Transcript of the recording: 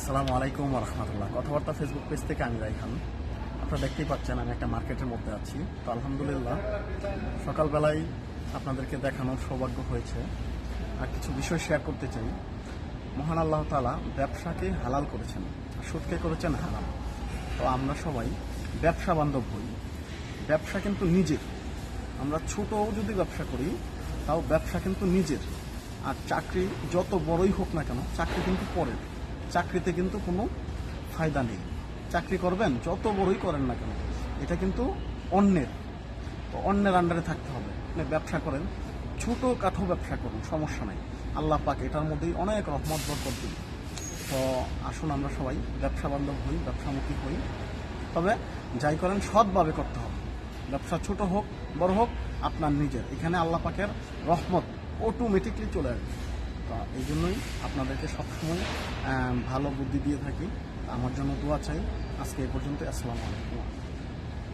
আসসালামু আলাইকুম রহমতুল্লাহ। কথাবার্তা ফেসবুক পেজ থেকে আমি রাইহান। আপনারা দেখতেই পাচ্ছেন আমি একটা মার্কেটের মধ্যে আছি। তো আলহামদুলিল্লাহ সকালবেলায় আপনাদেরকে দেখানোর সৌভাগ্য হয়েছে। আর কিছু বিষয় শেয়ার করতে চাই। মহান আল্লাহ তাআলা ব্যবসাকে হালাল করেছেন, সুদকে করেছেন হারাম। তো আমরা সবাই ব্যবসা বান্ধব হই। ব্যবসা কিন্তু নিজের। আমরা ছোটও যদি ব্যবসা করি তাও ব্যবসা কিন্তু নিজের। আর চাকরি যত বড়ই হোক না কেন, চাকরি কিন্তু পরের। চাকরিতে কিন্তু কোনো ফায়দা নেই। চাকরি করবেন যত বড়ই করেন না কেন, এটা কিন্তু অন্যের। তো অন্যের আন্ডারে থাকতে হবে। আপনি ব্যবসা করেন, ছোটো কাঠো ব্যবসা করুন, সমস্যা নাই। আল্লাহ পাক এটার মধ্যেই অনেক রহমত বরকত দিন। তো আসুন আমরা সবাই ব্যবসা বান্ধব হই, ব্যবসামুখী হই। তবে যাই করেন সৎভাবে করতে হবে। ব্যবসা ছোট হোক বড় হোক, আপনার নিজের। এখানে আল্লাহ পাকের রহমত অটোমেটিকলি চলে আসবে। তো এই জন্যই আপনাদেরকে সবসময় ভালো বুদ্ধি দিয়ে থাকি। আমার জন্য দোয়া চাই। আজকে এই পর্যন্ত। আসসালামু আলাইকুম।